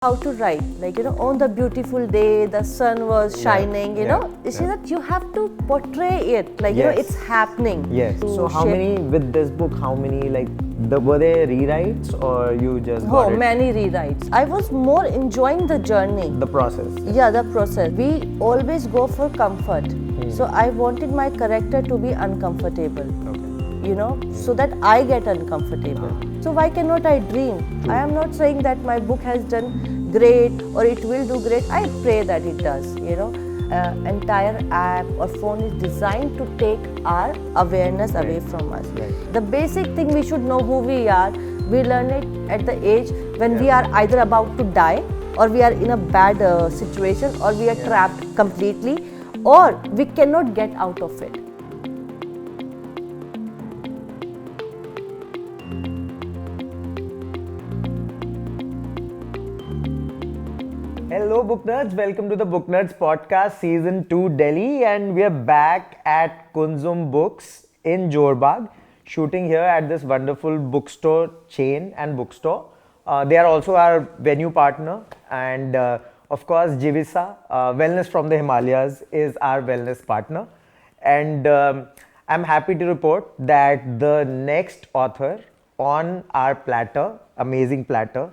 how to write, like, on the beautiful day, the sun was shining, you see that you have to portray it, like, it's happening. Yes. So how many, with this book, how many, like, were there rewrites or you just got it? Many rewrites. I was more enjoying the journey. The process. Yeah, the process. We always go for comfort. So I wanted my character to be uncomfortable. So that I get uncomfortable. So why cannot I dream? I am not saying that my book has done great or it will do great. I pray that it does, entire app or phone is designed to take our awareness away from us. The basic thing, we should know who we are. We learn it at the age when we are either about to die, or we are in a bad situation, or we are trapped completely, or we cannot get out of it. Hello Booknerds, welcome to the Booknerds Podcast Season 2 Delhi, and we are back at Kunzum Books in Jorbagh, shooting here at this wonderful bookstore chain and bookstore. They are also our venue partner, and of course JiViSa Wellness from the Himalayas is our wellness partner. And I'm happy to report that the next author on our platter, amazing platter,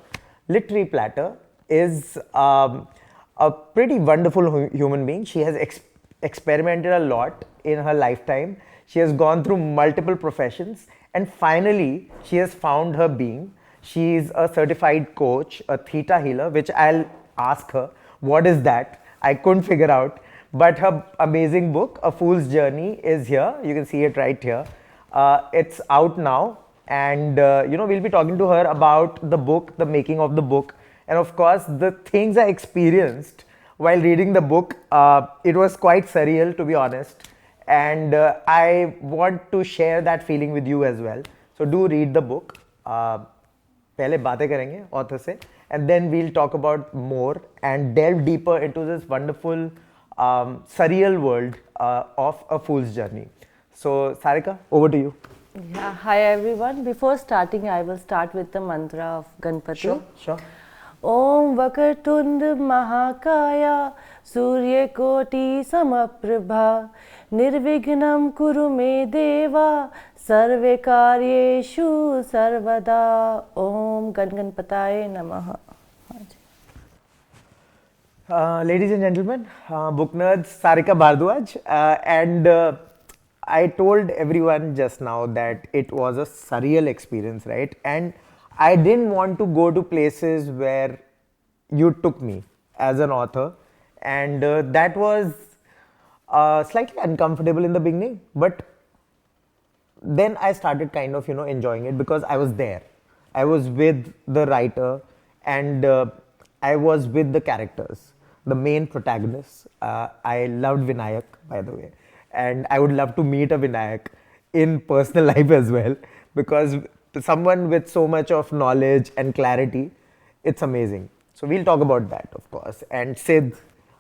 literary platter, is a pretty wonderful human being. She has experimented a lot in her lifetime. She has gone through multiple professions, and finally she has found her being. She is a certified coach, a theta healer, which I'll ask her what is that. I couldn't figure out, but her amazing book, A Fool's Journey, is here. You can see it right here. It's out now, and we'll be talking to her about the book, the making of the book, and of course the things I experienced while reading the book. It was quite surreal, to be honest, and I want to share that feeling with you as well. So do read the book. पहले बातें करेंगे author से, and then we'll talk about more and delve deeper into this wonderful surreal world of A Fool's Journey. So Sarika, over to you. Yeah, hi everyone. Before starting, I will start with the mantra of Ganpati. Sure. Om Vakatund Mahakaya Surya Koti Samaprabha Nirvignam Kuru Me Deva Sarve Karyeshu Sarvada. Om Ganpataye Namaha. Ladies and gentlemen, book nerds, Sarika Bhardwaj, and I told everyone just now that it was a surreal experience, right? And I didn't want to go to places where you took me as an author, and that was slightly uncomfortable in the beginning, but then I started kind of enjoying it because I was there. I was with the writer, and I was with the characters, the main protagonists. I loved Vinayak, by the way, and I would love to meet a Vinayak in personal life as well, because someone with so much of knowledge and clarity, it's amazing. So we'll talk about that, of course. And Sid,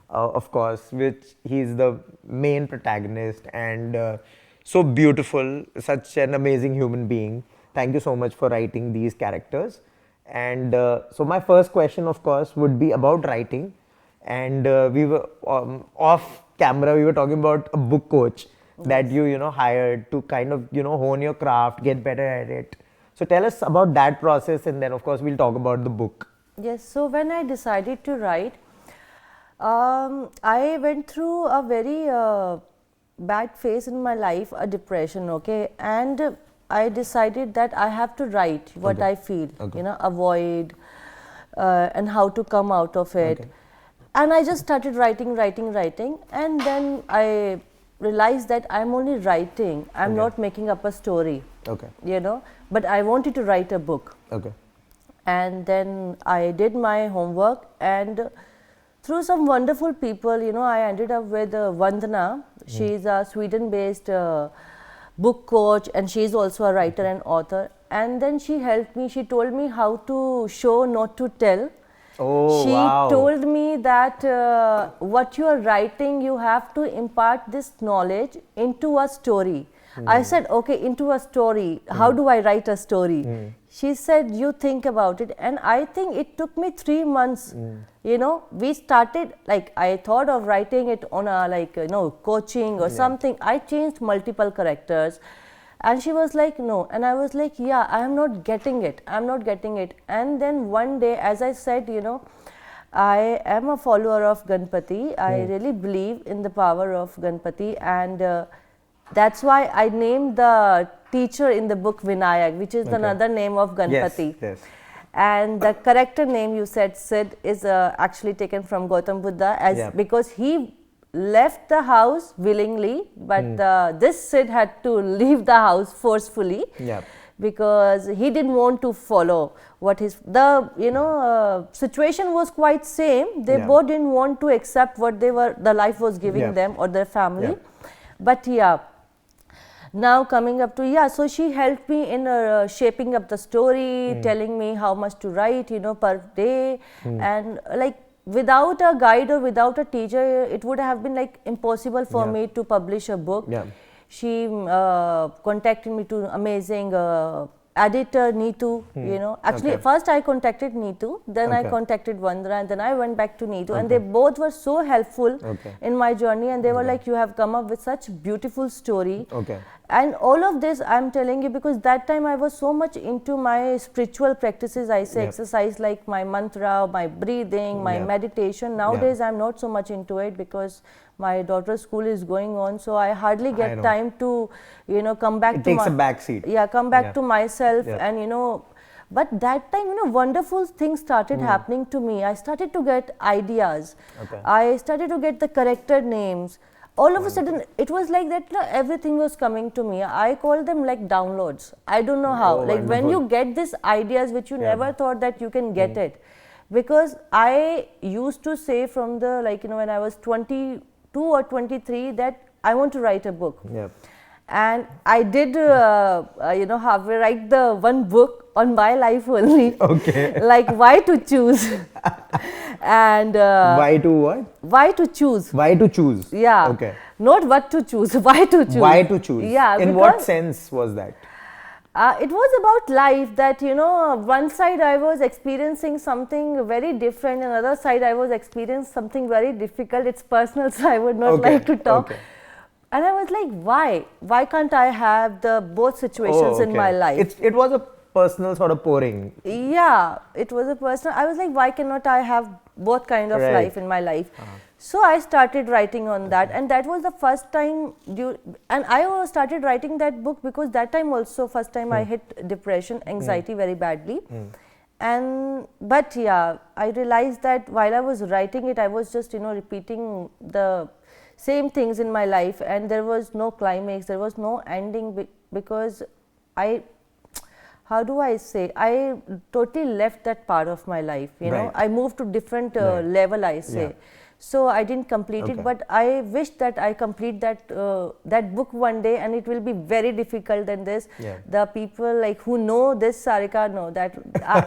of course, which he's the main protagonist, and so beautiful, such an amazing human being. Thank you so much for writing these characters. And so my first question, of course, would be about writing. And we were off camera, we were talking about a book coach that you hired to kind of hone your craft, get better at it. So tell us about that process, and then of course we'll talk about the book. Yes, so when I decided to write, I went through a very bad phase in my life, a depression, okay, and I decided that I have to write what I feel, avoid and how to come out of it. And I just started writing, and then I realized that I'm only writing, I'm not making up a story. But I wanted to write a book. And then I did my homework, and through some wonderful people, I ended up with Vandana. She's a Sweden-based book coach, and she's also a writer and author. And then she helped me. She told me how to show, not to tell. She told me that what you are writing, you have to impart this knowledge into a story. I said, okay, into a story. How do I write a story? she said, you think about it. And I think it took me 3 months. You know, we started, like, I thought of writing it on a, like, you know, coaching or something. I changed multiple characters. And she was like, no. And I was like, yeah, I am not getting it. I'm not getting it. And then one day, as I said, you know, I am a follower of Ganpati. I really believe in the power of Ganpati. And that's why I named the teacher in the book Vinayak, which is another name of Ganpati. Yes. And the character name you said, Sid, is actually taken from Gautam Buddha, as because he left the house willingly, but this Sid had to leave the house forcefully. Because he didn't want to follow what situation was quite same. They both didn't want to accept what the life was giving them or their family. But now coming up to, so she helped me in shaping up the story, telling me how much to write, you know, per day. And like without a guide or without a teacher, it would have been like impossible for me to publish a book. She contacted me to amazing editor Neetu, you know. Actually, first I contacted Neetu, then I contacted Vandana, and then I went back to Neetu, and they both were so helpful in my journey, and they were like, you have come up with such beautiful story. And all of this I'm telling you because that time I was so much into my spiritual practices. I say exercise like my mantra, my breathing, my meditation. Nowadays I'm not so much into it because my daughter's school is going on, so I hardly get time to, you know, come back to takes a back seat. Come back to myself and, you know, but that time, you know, wonderful things started happening to me. I started to get ideas. I started to get the character names. All of a sudden, it was like that, you know, everything was coming to me. I call them like downloads. I don't know how. Like when you get these ideas which you never thought that you can get it. Because I used to say from the, like, you know, when I was 22 or 23 that I want to write a book. And I did, you know, write the one book on my life only. Like why to choose. And why to what? Why to choose. Why to choose. Not what to choose, why to choose. Why to choose. In what sense was that? It was about life that, you know, one side I was experiencing something very different, and other side I was experiencing something very difficult. It's personal, so I would not like to talk. And I was like, why? Why can't I have the both situations in my life? It was a personal sort of pouring. Yeah, it was a personal. I was like, why cannot I have both kind of life in my life? So I started writing on that, and that was the first time. And I started writing that book because that time also, first time I hit depression, anxiety very badly. But I realized that while I was writing it, I was just, you know, repeating the same things in my life, and there was no climax, there was no ending because how do I say, I totally left that part of my life, you know, I moved to different level, I say. So I didn't complete it, but I wish that I complete that that book one day, and it will be very difficult than this. The people like who know this Sarika know that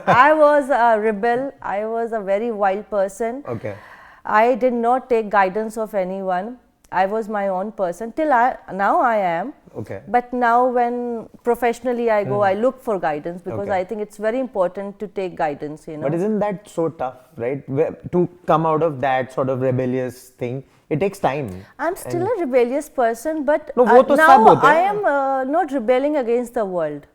I was a rebel, I was a very wild person. I did not take guidance of anyone. I was my own person till now I am. But now when professionally I go, I look for guidance because I think it's very important to take guidance, you know. But isn't that so tough, right? To come out of that sort of rebellious thing, it takes time. I'm still a rebellious person, but now I am not rebelling against the world.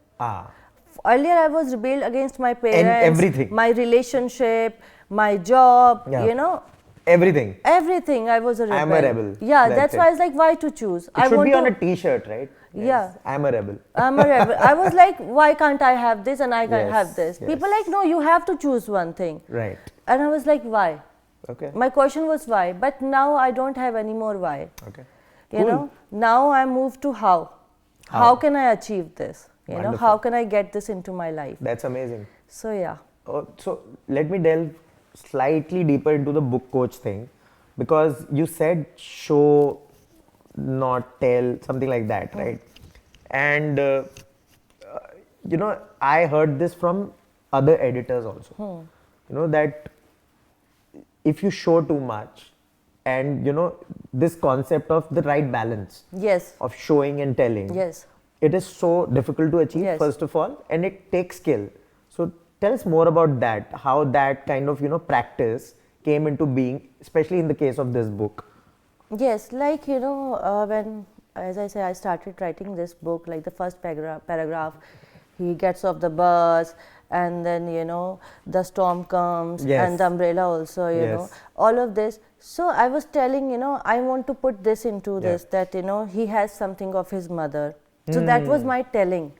Earlier I was rebelled against my parents, and everything. My relationship, my job, you know. Everything I was a rebel. I'm a rebel. That's why I was like, why to choose? It should be on a t-shirt, right? I'm a rebel. I'm a rebel. I was like, why can't I have this and I can't have this? People like, no, you have to choose one thing. And I was like, why? My question was why, but now I don't have any more why. You know, now I moved to how. How can I achieve this? You know, how can I get this into my life? That's amazing. So so let me delve slightly deeper into the book coach thing, because you said show, not tell, something like that, right? And you know, I heard this from other editors also. You know, that if you show too much, and you know, this concept of the right balance of showing and telling, it is so difficult to achieve, first of all, and it takes skill. So tell us more about that, how that kind of, practice came into being, especially in the case of this book. Yes, like, when, as I say, I started writing this book, like the first paragraph, he gets off the bus, and then, the storm comes, and the umbrella also, you know, all of this. So I was telling, I want to put this into this, that, he has something of his mother. So that was my telling,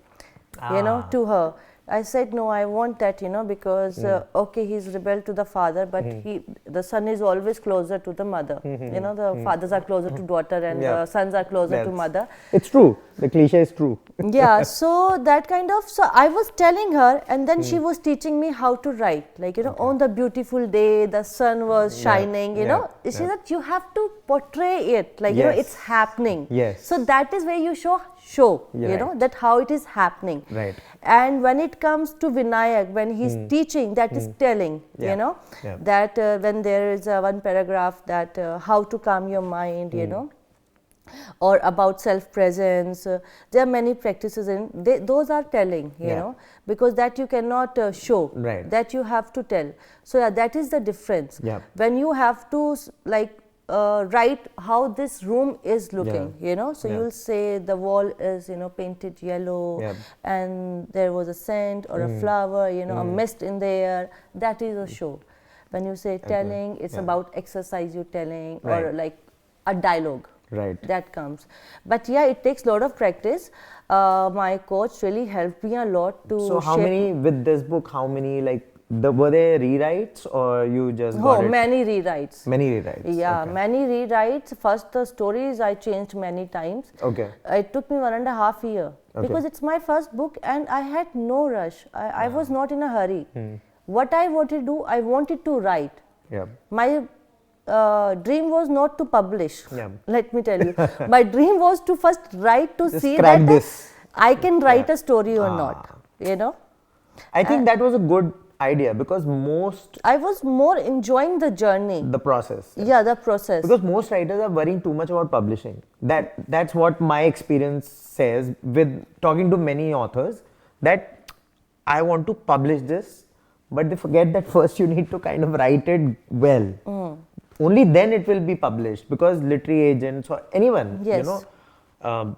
to her. I said, no, I want that, because, okay, he's rebelled to the father, but the son is always closer to the mother. The fathers are closer to daughter, and the sons are closer to mother. It's true. The cliche is true. Yeah, so that kind of, so I was telling her, and then she was teaching me how to write. Like, on the beautiful day, the sun was shining, she said you have to portray it, like, it's happening. So that is where you show, that how it is happening. And when it comes to Vinayak, when he's teaching, that is telling, that when there is one paragraph that how to calm your mind, or about self-presence, there are many practices in, those are telling, because that you cannot show, that you have to tell. So that is the difference. When you have to like write how this room is looking, so you'll say the wall is, painted yellow, and there was a scent or a flower, a mist in the air, that is a show. When you say telling, it's about exercise you're telling, or like a dialogue. That comes. But yeah, it takes a lot of practice. My coach really helped me a lot to So how many, with this book, how many, like, were there rewrites, or you just got it? Many rewrites. Many rewrites. Yeah, many rewrites. First, the stories I changed many times. It took me 1.5 years. Because it's my first book, and I had no rush. I was not in a hurry. What I wanted to do, I wanted to write. My dream was not to publish. Let me tell you. My dream was to first write to see that I can write a story or not. I think that was a good idea, because I was more enjoying the journey. The process. Yeah, the process. Because most writers are worrying too much about publishing. That's what my experience says with talking to many authors, that I want to publish this, but they forget that first you need to kind of write it well. Only then it will be published, because literary agents or anyone,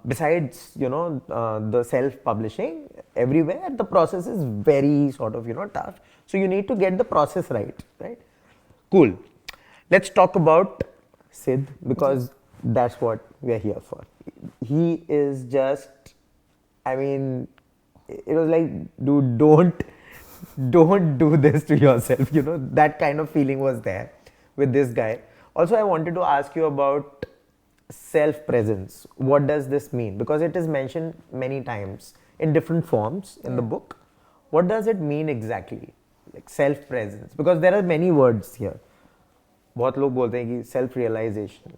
besides, the self-publishing, everywhere the process is very sort of, tough. So you need to get the process right? Cool. Let's talk about Sid, because that's what we are here for. He is just, I mean, it was like, dude, don't do this to yourself, that kind of feeling was there with this guy. Also, I wanted to ask you about self-presence. What does this mean? Because it is mentioned many times in different forms in the book. What does it mean exactly? Like self-presence. Because there are many words here. बहुत लोग बोलते हैं कि self-realization,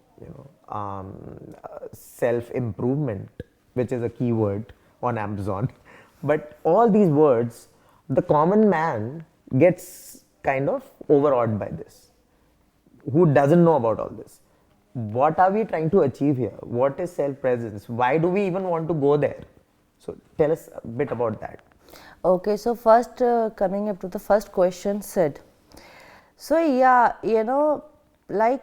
self-improvement, which is a key word on Amazon. But all these words, the common man gets kind of overawed by this, who doesn't know about all this. What are we trying to achieve here? What is self-presence? Why do we even want to go there? So tell us a bit about that. Okay, so first coming up to the first question, Sid. So yeah, like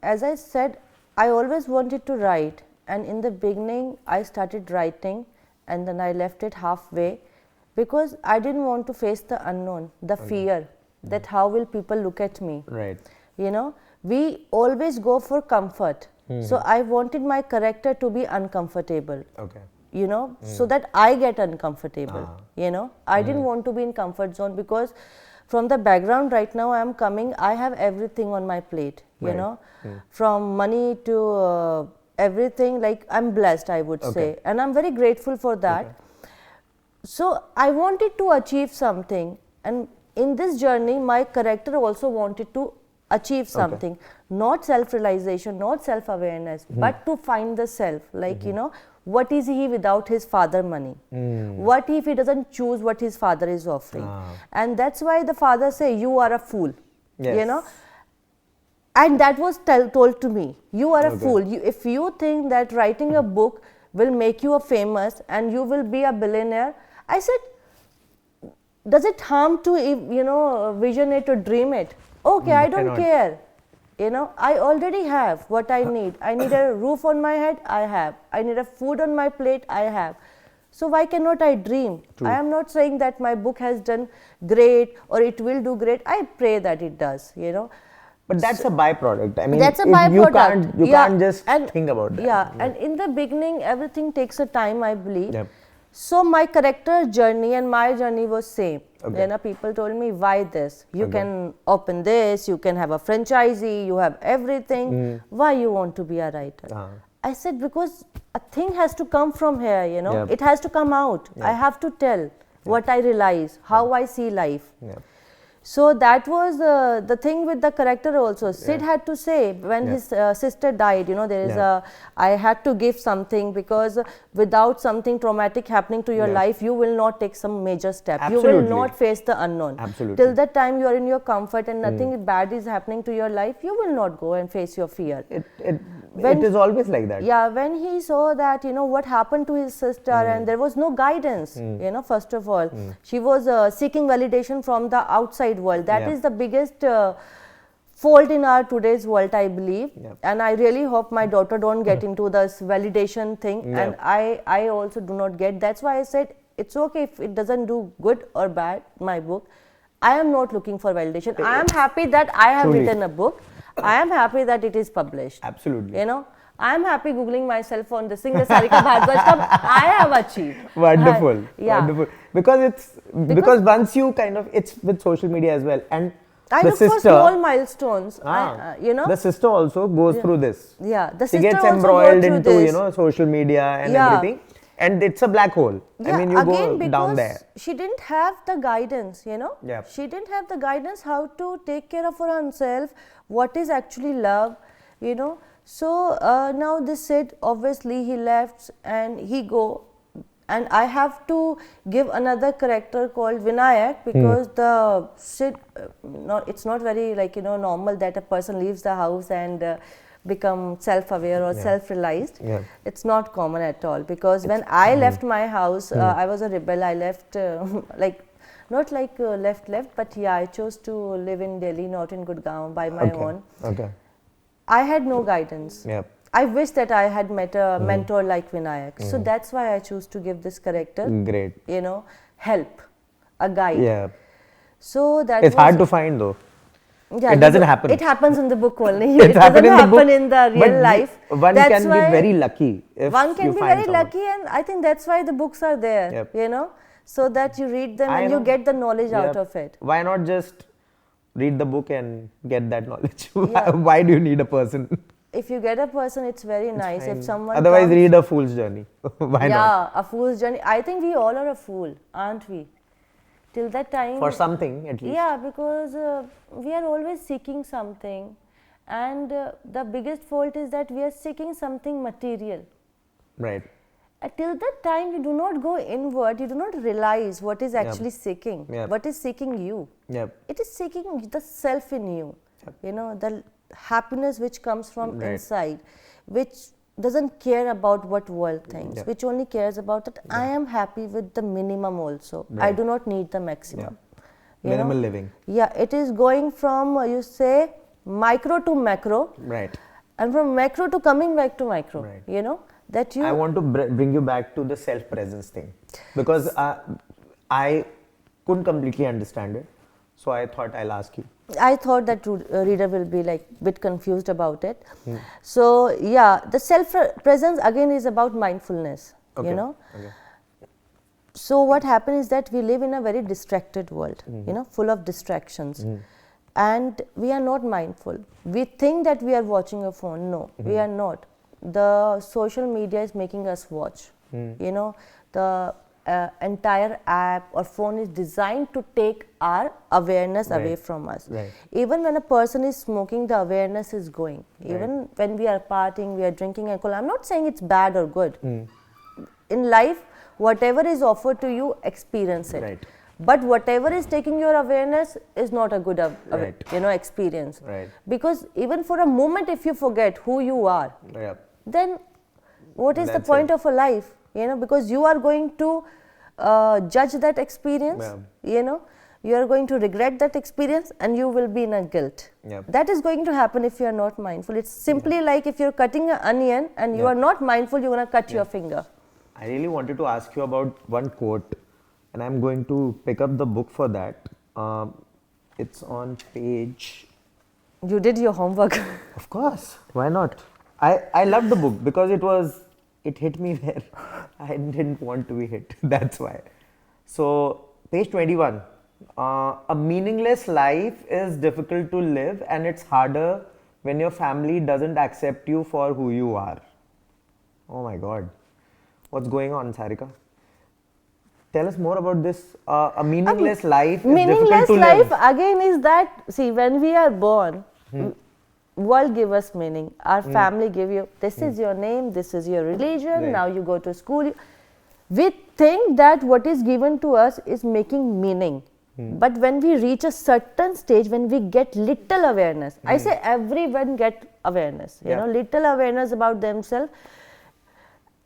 as I said, I always wanted to write, and in the beginning I started writing, and then I left it halfway, because I didn't want to face the unknown, the fear that how will people look at me. We always go for comfort. So I wanted my character to be uncomfortable. So that I get uncomfortable. I didn't want to be in comfort zone, because from the background right now I am coming, I have everything on my plate, from money to everything, like I'm blessed, I would say, and I'm very grateful for that. So I wanted to achieve something, and in this journey my character also wanted to achieve something, not self-realization, not self-awareness, but to find the self, like what is he without his father money? What if he doesn't choose what his father is offering? And that's why the father say, you are a fool, and that was told to me, you are a fool. If you think that writing a book will make you a famous and you will be a billionaire, I said, does it harm to, vision it or dream it? Okay, I don't care. I already have what I need. I need a roof on my head, I have. I need a food on my plate, I have. So why cannot I dream? True. I am not saying that my book has done great or it will do great. I pray that it does, But that's a byproduct. I mean, that's a byproduct. You can't just think about that. Yeah, and in the beginning, everything takes a time, I believe. Yep. So my character journey and my journey was same. Okay. People told me, why this? You can open this, you can have a franchisee, you have everything. Why you want to be a writer? I said, because a thing has to come from here, Yep. It has to come out. Yep. I have to tell what I realize, how I see life. Yep. So that was the thing with the character also. Sid had to say when his sister died, there is I had to give something, because without something traumatic happening to your life, you will not take some major step. Absolutely. You will not face the unknown. Absolutely. Till that time you are in your comfort and nothing bad is happening to your life, you will not go and face your fear. It is always like that. Yeah, when he saw that, what happened to his sister and there was no guidance, first of all. She was seeking validation from the outside world. That is the biggest fault in our today's world, I believe. And I really hope my daughter don't get into this validation thing. And I also do not get. That's why I said, it's okay if it doesn't do good or bad, my book. I am not looking for validation. I am happy that I have written a book. I am happy that it is published. Absolutely. I am happy Googling myself on this thing, the Sarika Bhardwaj Club, I have achieved. Wonderful. Wonderful. Because once you it's with social media as well. And I the look sister, for small milestones. The sister also goes through this. Yeah, the she sister gets also embroiled go into, this. Social media and everything. And it's a black hole. Yeah, I mean, you again, go down there. She didn't have the guidance, Yeah. She didn't have the guidance how to take care of herself, what is actually love, So now this Sid, obviously he left and he go, and I have to give another character called Vinayak, because the Sid, it's not very normal that a person leaves the house and become self-aware or self-realized. It's not common at all, because when I left my house, I was a rebel. I left not left, but I chose to live in Delhi, not in Gurgaon, by my own. Okay. I had no guidance. I wish that I had met a mentor like Vinayak. So that's why I choose to give this character, help, a guide. So that it's hard to find though. Yeah, it doesn't happen. It happens in the book only. It doesn't happen in the real life. One can be very lucky. One can be very lucky, and I think that's why the books are there, so that you read them and you get the knowledge out of it. Why not just read the book and get that knowledge? Why do you need a person? If you get a person, it's very nice. If someone otherwise, read A Fool's Journey. Why not? Yeah, A Fool's Journey. I think we all are a fool, aren't we? Till that time. For something, at least. Yeah, because we are always seeking something, and the biggest fault is that we are seeking something material. Right. Till that time, you do not go inward, you do not realize what is actually seeking, what is seeking you. It is seeking the self in you, the happiness which comes from inside, which doesn't care about what world thinks, which only cares about that I am happy with the minimum also. I do not need the maximum. Minimal living. Yeah, it is going from, you say, micro to macro. Right. And from macro to coming back to micro, that I want to bring you back to the self-presence thing, because I couldn't completely understand it. So I thought I'll ask you. I thought that reader will be like bit confused about it. So the self-presence again is about mindfulness, So what happens is that we live in a very distracted world, full of distractions. And we are not mindful. We think that we are watching a phone. No, we are not. The social media is making us watch. The entire app or phone is designed to take our awareness away from us. Even when a person is smoking, the awareness is going. Even when we are partying, we are drinking alcohol. I'm not saying it's bad or good. In life, whatever is offered to you, experience it. But whatever is taking your awareness is not a good experience. Because even for a moment, if you forget who you are, then what is the point of a life? Because you are going to judge that experience, you are going to regret that experience and you will be in a guilt. That is going to happen if you are not mindful. It's simply like if you're cutting an onion and you are not mindful, you're going to cut your finger. I really wanted to ask you about one quote, and I'm going to pick up the book for that. It's on page... You did your homework. Of course, why not? I loved the book because it hit me where I didn't want to be hit. That's why. So, page 21. A meaningless life is difficult to live, and it's harder when your family doesn't accept you for who you are. Oh my God. What's going on, Sarika? Tell us more about this. A meaningless life is difficult to live. Meaningless life again is that, see, when we are born, world give us meaning. Our family give you, this is your name, this is your religion, now you go to school. We think that what is given to us is making meaning. But when we reach a certain stage, when we get little awareness, I say everyone get awareness, you know, little awareness about themselves.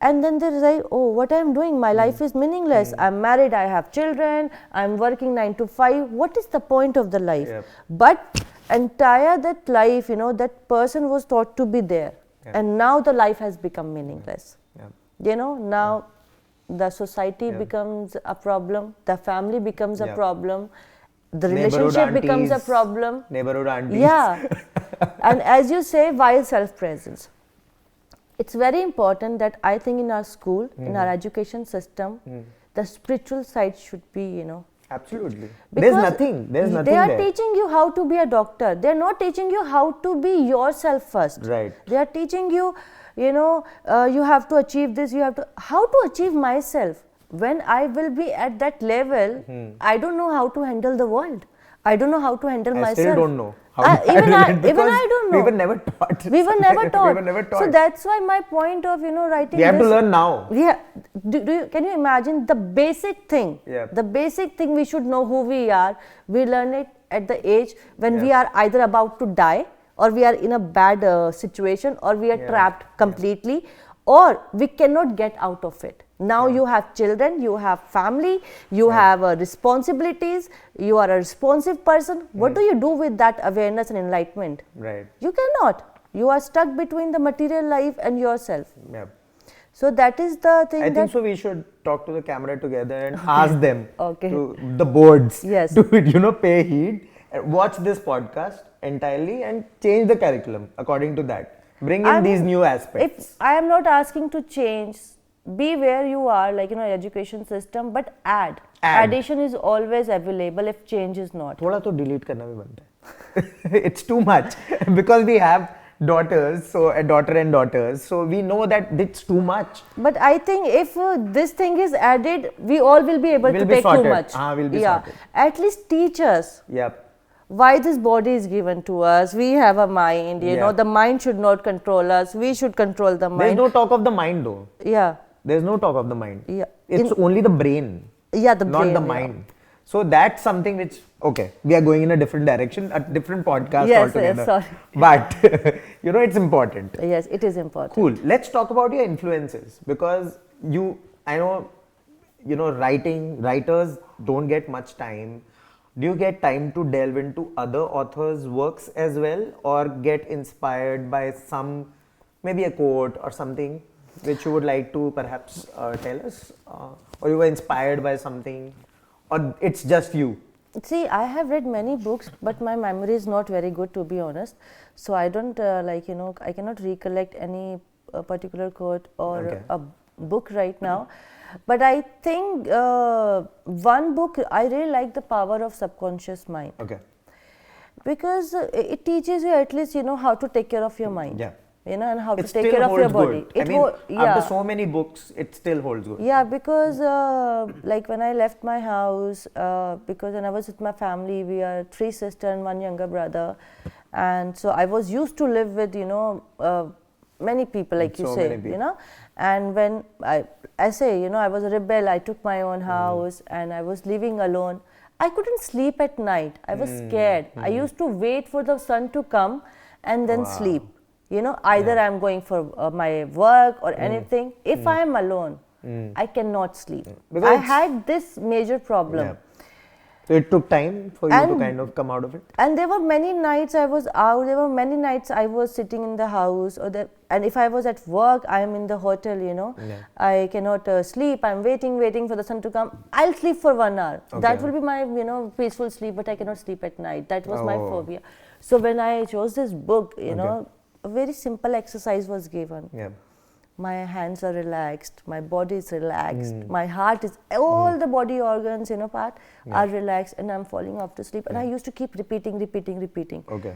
And then they say, oh, what I am doing, my life is meaningless. I'm married, I have children, I'm working 9 to 5. What is the point of the life? But entire that life, you know, that person was taught to be there. And now the life has become meaningless. You know, now the society becomes a problem, the family becomes a problem, the relationship becomes a problem. Neighborhood aunties. Yeah. And as you say, why self-presence? It's very important that I think in our school, in our education system, the spiritual side should be, you know. Absolutely. There's nothing They are teaching you how to be a doctor. They are not teaching you how to be yourself first. Right. They are teaching you, you know, you have to achieve this, you have to, how to achieve myself. When I will be at that level, I don't know how to handle the world. I don't know how to handle myself. I still don't know. Even I don't know. We were never taught. We were never taught. So that's why my point of, you know, writing we have to learn now. Yeah. Can you imagine the basic thing? The basic thing we should know who we are. We learn it at the age when we are either about to die, or we are in a bad situation, or we are trapped completely, or we cannot get out of it. Now you have children, you have family, you have responsibilities, you are a responsive person. What do you do with that awareness and enlightenment? Right. You cannot. You are stuck between the material life and yourself. So that is the thing. I think so we should talk to the camera together and ask them, to the boards, to, you know, pay heed, watch this podcast entirely and change the curriculum according to that. Bring in these new aspects. If I am not asking to change, be where you are, like, you know, education system, but add. Addition is always available if change is not. थोड़ा तो delete करना भी बनता है. It's too much because we have daughters, so a daughter and daughters, so we know that it's too much. But I think if this thing is added, we all will be able to take too much. We'll be sorted. At least teach us. Why this body is given to us. We have a mind, you know, the mind should not control us. We should control the mind. There's no talk of the mind though. There's no talk of the mind. It's only the brain. The brain. Not the mind. So that's something which, okay, we are going in a different direction, a different podcast altogether. Yes, sorry. But, you know, it's important. Yes, it is important. Cool. Let's talk about your influences, because I know, you know, writers don't get much time. Do you get time to delve into other authors' works as well, or get inspired by some, maybe a quote or something which you would like to perhaps tell us? Or you were inspired by something, or it's just you? See, I have read many books, but my memory is not very good, to be honest. So I don't like, you know, I cannot recollect any particular quote or a book right now. But I think one book, I really like The Power of Subconscious Mind. Because it teaches you at least, you know, how to take care of your mind. You know, and how to take care of your body. I mean, after so many books, it still holds good. Because like when I left my house, because when I was with my family, we are 3 sisters and 1 younger brother. And so I was used to live with, you know, many people, like you say, you know. And when I say, you know, I was a rebel, I took my own house and I was living alone. I couldn't sleep at night. I was scared. I used to wait for the sun to come and then sleep. You know, either I'm going for my work or anything. If I am alone, I cannot sleep. Because I had this major problem. Yeah. So it took time for you to kind of come out of it? And there were many nights I was out, there were many nights I was sitting in the house, and if I was at work, I am in the hotel, I cannot sleep, I'm waiting for the sun to come. I'll sleep for 1 hour. Okay. That will be my, peaceful sleep, but I cannot sleep at night. That was my phobia. So when I chose this book, a very simple exercise was given. Yeah. My hands are relaxed, my body is relaxed, my heart is, all the body organs, are relaxed, and I'm falling off to sleep. And I used to keep repeating. Okay.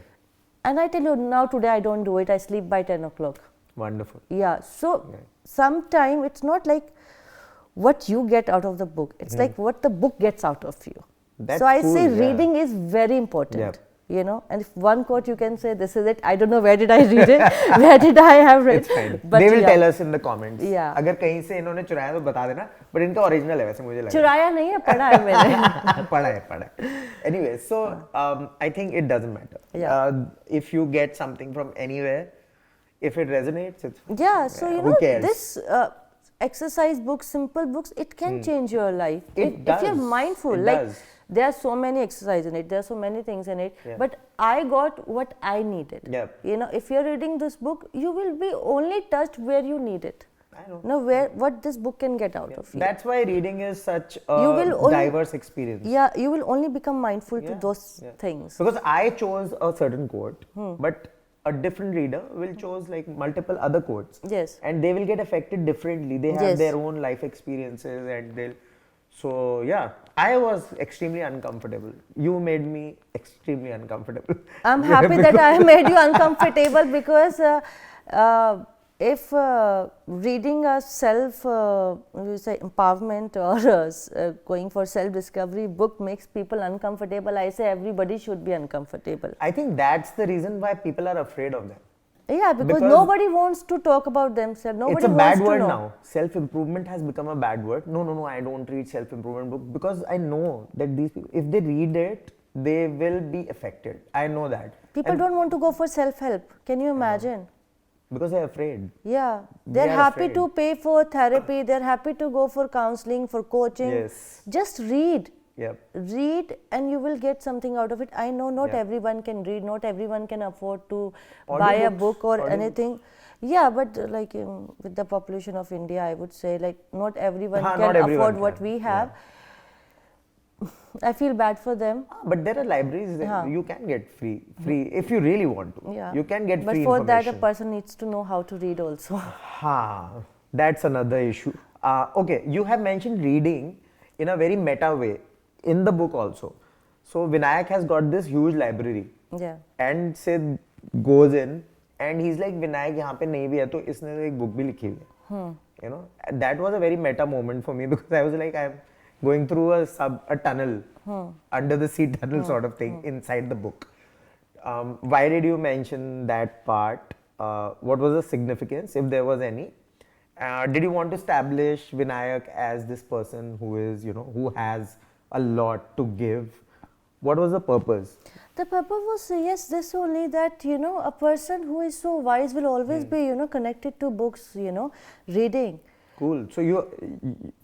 And I tell you, now today I don't do it, I sleep by 10 o'clock. Wonderful. Yeah, so sometime it's not like what you get out of the book, it's like what the book gets out of you. That's so I cool, say reading is very important. Yeah. And if one quote you can say, this is it, I don't know where did I read it, where did I have read. It's fine. But they will tell us in the comments. Yeah. अगर कहीं से इन्होंने चुराया तो बता देना, but इनका original है वैसे मुझे लगा. चुराया नहीं है, पढ़ा है मैंने. पढ़ा है. Anyway, so I think it doesn't matter. Yeah. If you get something from anywhere, if it resonates, it's So who cares? this exercise books, simple books, it can change your life. It does. If you're mindful, It like does. there are so many exercises in it, there are so many things in it, Yeah. but I got what I needed. Yeah. If you're reading this book, you will be only touched where you need it. I know. Now, what this book can get out of you. That's why reading is such a You will only- diverse experience. Yeah, you will only become mindful to those things. Because I chose a certain quote, but a different reader will choose like multiple other quotes. Yes. And they will get affected differently. They have Yes. their own life experiences, and they'll. So yeah, I was extremely uncomfortable. You made me extremely uncomfortable. I'm happy that I made you uncomfortable, because if reading a empowerment or going for self-discovery book makes people uncomfortable, I say everybody should be uncomfortable. I think that's the reason why people are afraid of them. Yeah, because nobody wants to talk about themselves. Nobody It's a wants bad to word know. now. Self-improvement has become a bad word. No, I don't read self-improvement book because I know that these people, if they read it, they will be affected. I know that. People don't want to go for self-help. Can you imagine? Because they're afraid. Yeah, They they're are happy afraid. to pay for therapy, they're happy to go for counseling, for coaching. Yes. Just read. Yep. Read and you will get something out of it. I know not Yeah. everyone can read, not everyone can afford to Audiobooks, buy a book or audiobooks. anything. Yeah, but like with the population of India, I would say like not everyone can not everyone afford can. what we have. I feel bad for them. But there are libraries that you can get free if you really want to. Yeah. You can get But free for that, information. a person needs to know how to read also. That's another issue. Okay, you have mentioned reading in a very meta way in the book also. So Vinayak has got this huge library. Yeah. And Sid goes in and he's like, Vinayak यहाँ पे नहीं भी है तो इसने एक book भी लिखी हुई है. You know, that was a very meta moment for me because I was like, I'm going through a tunnel, under the sea tunnel sort of thing inside the book. Why did you mention that part? What was the significance, if there was any? Did you want to establish Vinayak as this person who is, who has a lot to give? What was the purpose? The purpose was, yes, this only, that, a person who is so wise will always be, connected to books, reading. Cool. So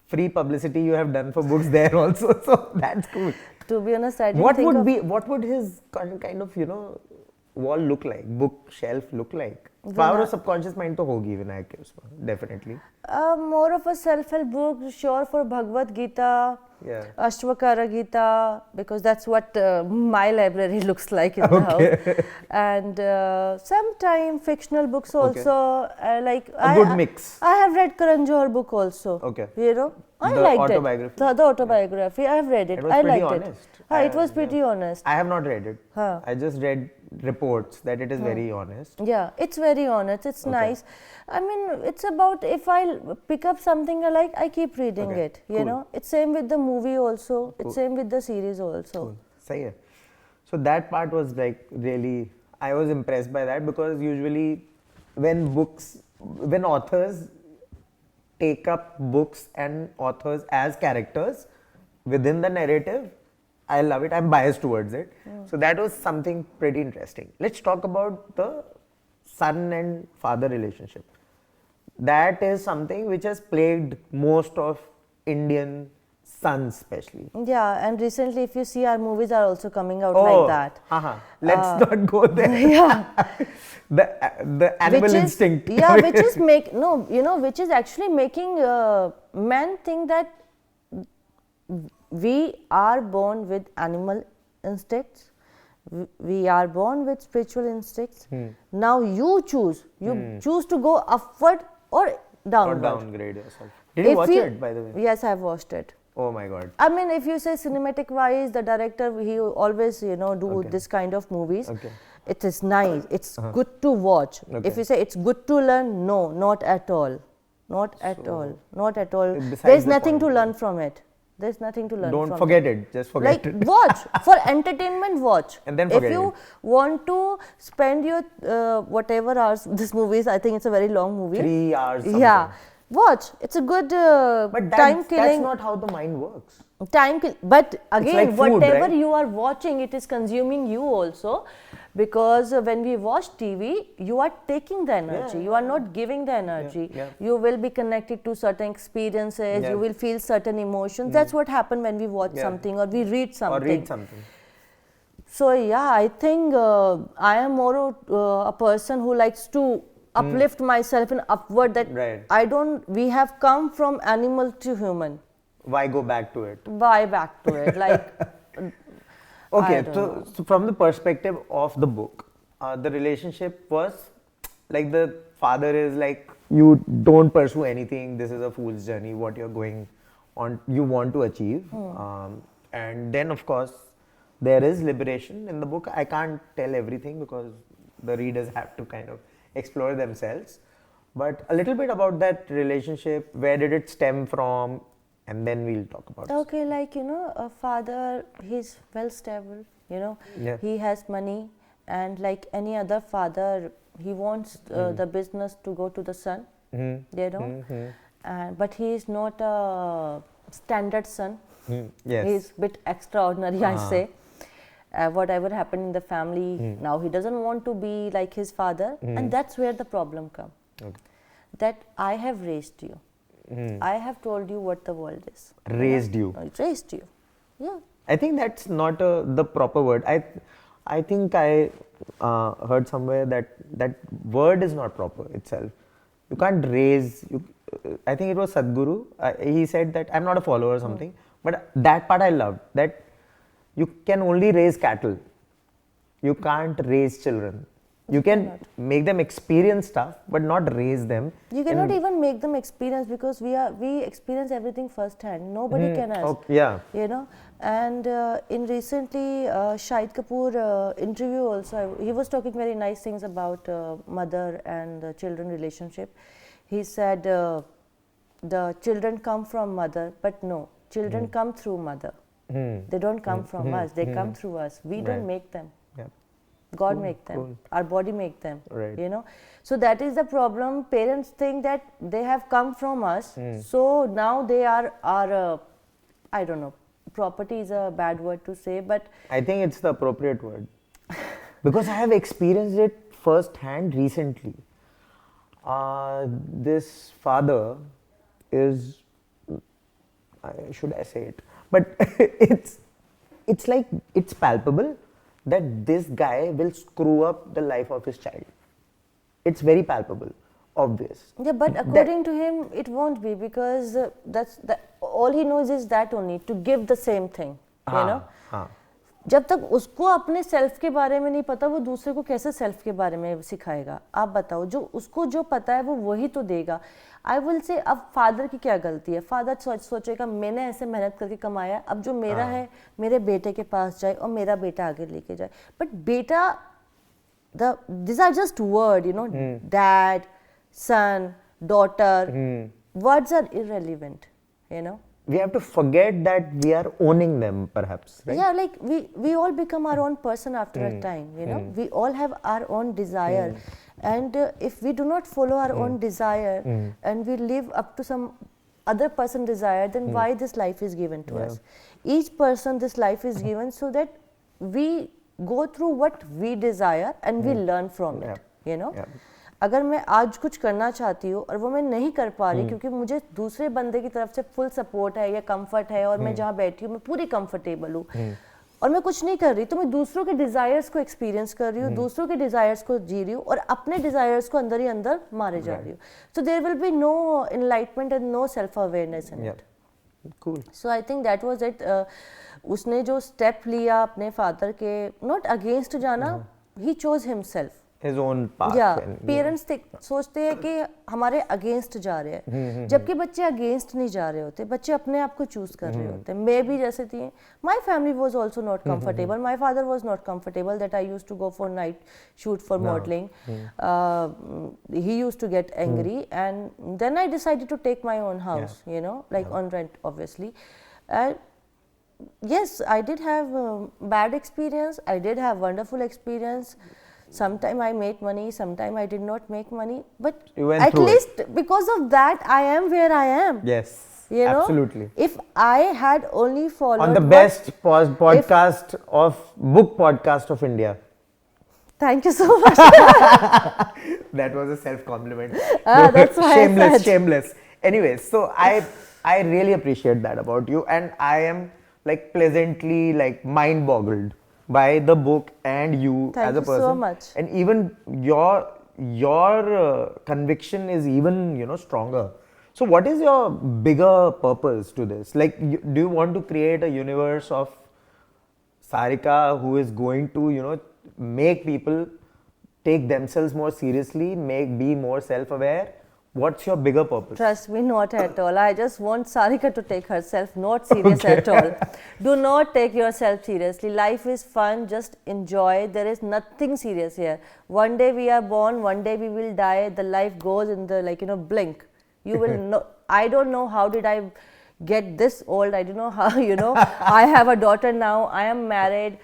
free publicity you have done for books there also. So that's cool. To be honest, I didn't think what would his kind of, wall look like, bookshelf look like? Power of subconscious mind to hogi Vinayak ke usme, definitely. More of a self-help book, sure, for Bhagavad Gita, Yeah. Ashtakara Gita, because that's what my library looks like in the house. And sometime fictional books also. Good mix. I have read Karan Johar book also. Okay. I The liked autobiography? it. The autobiography, I have read it. It was I pretty liked honest. it. It was pretty honest. I have not read it. Huh. I just read reports that it is very honest. Yeah, it's very honest. It's nice. I mean, it's about, if I pick up something I like, I keep reading it. You know, it's same with the movie also. It's same with the series also. Cool. Sahi hai. So that part was like really, I was impressed by that because usually when authors take up books and authors as characters within the narrative, I love it. I'm biased towards it. So that was something pretty interesting. Let's talk about the son and father relationship. that is something which has plagued most of Indian sons, especially. Yeah, and recently, if you see, our movies are also coming out like that. Let's not go there. Yeah. the animal instinct. Yeah, which is which is actually making men think that we are born with animal instincts. We are born with spiritual instincts. Now you choose. You choose to go upward or downward. Or downgrade yourself. Did you watch it, by the way? Yes, I have watched it. Oh my God. I mean, if you say cinematic wise, the director, he always, do this kind of movies. Okay. It is nice. It's good to watch. Okay. If you say it's good to learn, no, not at all. Not at all. Not at all. Besides There's the nothing point. to learn from it. There's nothing to learn from it. Don't forget it. Just forget Like, it. watch. For entertainment, watch. And then forget If you want to spend your whatever hours, this movie is, I think it's a very long movie. 3 hours. Something. Yeah. Watch. It's a good But time killing. that's not how the mind works. But again, like food, whatever right? you are watching, it is consuming you also, because when we watch TV, you are taking the energy. You are not giving the energy. You will be connected to certain experiences. You will feel certain emotions. That's what happens when we watch something or we read something. So yeah, I think I am more a person who likes to uplift myself and upward. That we have come from animal to human. Why go back to it? Why back to it? Like, okay, so from the perspective of the book, the relationship was like the father is like, you don't pursue anything, this is a fool's journey, what you're going on, you want to achieve. And then, of course, there is liberation in the book. I can't tell everything because the readers have to kind of explore themselves. But a little bit about that relationship, where did it stem from? And then we'll talk about it. Okay, like, a father, he's well stable, he has money, and like any other father, he wants the business to go to the son, but he is not a standard son. Yes. He is a bit extraordinary, I say. Whatever happened in the family, now he doesn't want to be like his father, and that's where the problem comes. That I have raised you. I have told you what the world is. Raised you. Raised you. Yeah. I think that's not the proper word. I think I heard somewhere that word is not proper itself. You can't raise. I think it was Sadhguru. He said that, I'm not a follower or something, but that part I loved. That you can only raise cattle. You can't raise children. You can make them experience stuff, but not raise them. You cannot even make them experience, because we experience everything firsthand. Nobody can us. And in recently Shahid Kapoor interview also, he was talking very nice things about mother and children relationship. He said the children come from mother, but no, children come through mother. They don't come from us. They come through us. We don't make them. God make them, our body make them, So that is the problem. Parents think that they have come from us, so now they are our, I don't know, property is a bad word to say, but I think it's the appropriate word. Because I have experienced it firsthand recently. This father is, should I say it? But it's like, it's palpable that this guy will screw up the life of his child. It's very palpable, obvious. Yeah, but according to him, it won't be, because all he knows is that only, to give the same thing, जब तक उसको अपने self के बारे में नहीं पता, वो दूसरे को कैसे सेल्फ के बारे में सिखाएगा? आप बताओ, जो उसको जो पता है वो वही तो देगा. आई विल से, अब फादर की क्या गलती है? फादर सोचेगा मैंने ऐसे मेहनत करके कमाया, अब जो मेरा है मेरे बेटे के पास जाए और मेरा बेटा आगे लेके जाए. बट बेटा, these are just word, dad, son, daughter, words are irrelevant, We have to forget that we are owning them, perhaps, right? Yeah, like we all become our own person after a time, We all have our own desire. And if we do not follow our own desire and we live up to some other person's desire, then why this life is given to us? Each person, this life is given so that we go through what we desire and we learn from it, अगर मैं आज कुछ करना चाहती हूँ और वो मैं नहीं कर पा रही क्योंकि मुझे दूसरे बंदे की तरफ से फुल सपोर्ट है या कंफर्ट है और मैं जहाँ बैठी हूँ मैं पूरी कंफर्टेबल हूँ और मैं कुछ नहीं कर रही, तो मैं दूसरों के डिजायर्स को एक्सपीरियंस कर रही हूँ, दूसरों के डिजायर्स को जी रही हूँ और अपने डिजायर्स को अंदर ही अंदर मारे जा रही हूँ. So there will be no enlightenment and no self awareness in it. Cool. So I think that was it. उसने जो स्टेप लिया अपने फादर के, नॉट अगेंस्ट जाना, he chose himself. His own path. Parents सोचते हैं कि हमारे अगेंस्ट जा रहे हैं, जबकि बच्चे अगेंस्ट नहीं जा रहे होते, बच्चे अपने आप को चूज कर रहे होते हैं. मैं भी जैसे थी, my family was also not comfortable, my father was not comfortable that I used to go for night shoot for modelling. He used to get angry and then I decided to take my own house, you know, like on rent obviously. Yes, I did have bad experience, I did have wonderful experience. Sometime I made money, sometime I did not make money, but at least because of that I am where I am. Yes, you know, absolutely. If I had only followed on the best podcast of book podcast of India. Thank you so much. That was a self compliment. That's why shameless. Anyways, so I really appreciate that about you, and I am like pleasantly like mind boggled by the book and you as a person. Thank you so much. And even your conviction is even, you know, stronger. So what is your bigger purpose to this? Like, do you want to create a universe of Sarika who is going to, you know, make people take themselves more seriously, be more self-aware? What's your bigger purpose? Trust me, not at all. I just want Sarika to take herself not serious at all. Do not take yourself seriously. Life is fun. Just enjoy. There is nothing serious here. One day we are born. One day we will die. The life goes in the, like, you know, blink. You will know. I don't know how did I get this old. I don't know how, you know. I have a daughter now. I am married.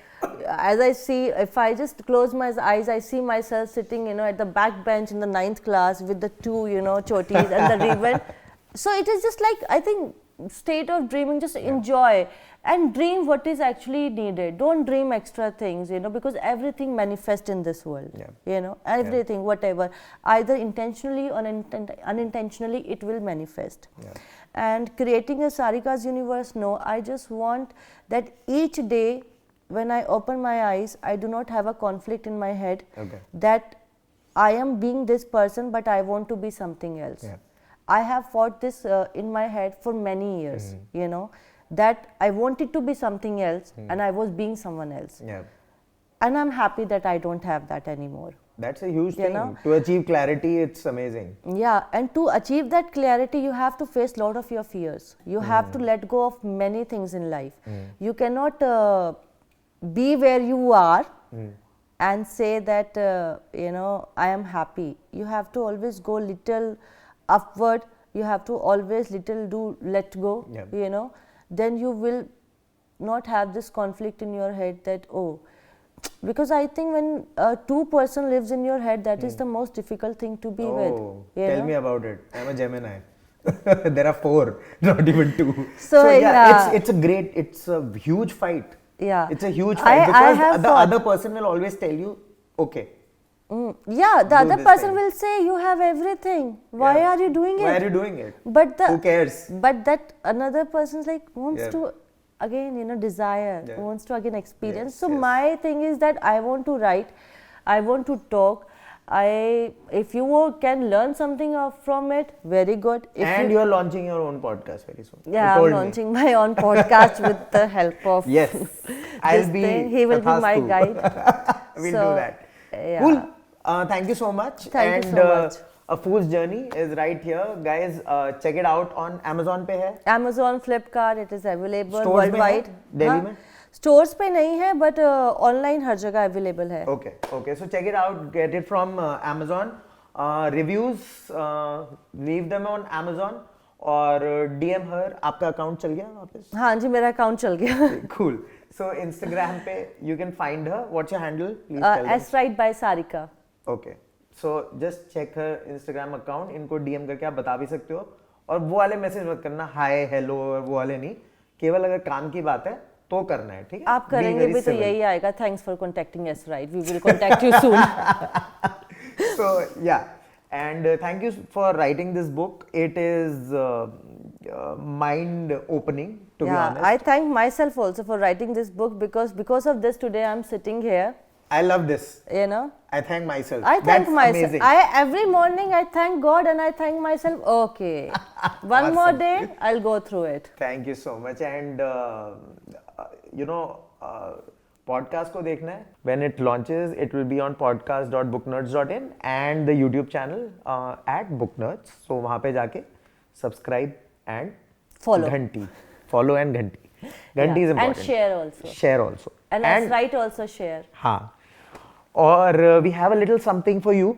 As I see, if I just close my eyes, I see myself sitting, you know, at the back bench in the 9th class with the 2, you know, chotis and the ribbon. So it is just like, I think, state of dreaming. Just enjoy and dream what is actually needed. Don't dream extra things, you know, because everything manifests in this world. You know, everything, whatever, either intentionally or unintentionally, it will manifest. And creating a Sarika's universe, no, I just want that each day when I open my eyes, I do not have a conflict in my head that I am being this person, but I want to be something else. I have fought this in my head for many years, you know, that I wanted to be something else and I was being someone else. And I'm happy that I don't have that anymore. That's a huge thing. To achieve clarity, it's amazing. Yeah, and to achieve that clarity, you have to face a lot of your fears. You have to let go of many things in life. You cannot be where you are and say that, you know, I am happy. You have to always go little upward. You have to always let go, you know. Then you will not have this conflict in your head that, oh, because I think when two person lives in your head, that is the most difficult thing to be with. Tell me about it. I'm a Gemini. There are 4, not even 2. So yeah, it's a huge fight. It's a huge fight because the other person will always tell you, okay. The other person will say, you have everything. Why are you doing it? Why are you doing it? But who cares? But that another person's like wants to again, you know, desire, wants to again experience. So my thing is that I want to write, I want to talk. If you can learn something from it, very good. And you are launching your own podcast very soon. Yeah, I'm launching my own podcast with the help of I'll be he will be my guide. We'll do that. Cool. Thank you so much. Thank you so much. A Fool's Journey is right here. Guys, check it out on Amazon पे है. Amazon, Flipkart, it is available Stores worldwide. Delhi में? Stores पे नहीं है, but online हर जगह available है. Okay. So check it out. Get it from Amazon. Reviews, leave them on Amazon और DM her. आपका account चल गया वापस? हाँ जी, मेरा account चल गया. Cool. So Instagram पे you can find her. What's your handle? Please tell them. S-Right by Sarika. Okay. So just check her Instagram account. इनको DM करके आप बता भी सकते हो. और वो वाले मैसेज मत करना, हाय हेलो, वो वाले नहीं. केवल अगर काम की बात है तो करना है, ठीक है? आप करेंगे भी तो यही आएगा. Thanks for contacting us, right? We will contact you soon. So yeah, And thank you for writing this book. It is mind opening, to be honest. I thank myself also for writing this book, because of this today I'm sitting here. I love this. You know, I thank myself. I thank That's myself. amazing. Every morning I thank God and I thank myself. Okay, one more day I'll go through it. Thank you so much. And podcast को देखना है. When it launches, it will be on podcast.booknerds.in and the YouTube channel at Booknerds. So वहाँ पे जाके subscribe and follow. Follow and घंटी. घंटी is important. And share also. Share also. And as right also share. हाँ. और we have a little something for you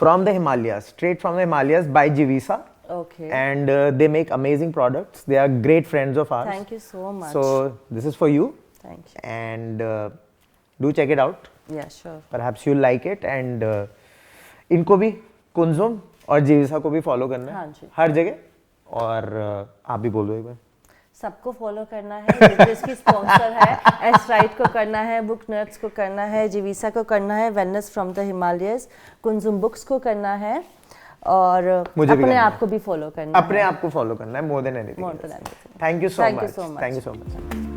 from the Himalayas, straight from the Himalayas by JiViSa. Okay. And they make amazing products. They are great friends of ours. Thank you so much. So this is for you. Thank you. And do check it out. Yeah, sure. Perhaps you'll like it. And इनको भी कुंजुम और JiViSa को भी follow करना है हर जगह. और आप भी बोल दो एक बार. सबको फॉलो करना है. जिसकी स्पॉन्सर है, एस राइट को करना है, बुक नर्ड्स को करना है, JiViSa को करना है, wellness from the Himalayas, Kunzum books को करना है, और अपने आप को भी फॉलो करना है. अपने आप को फॉलो करना है, more than anything. More than anything. Thank you so much. Thank you so much.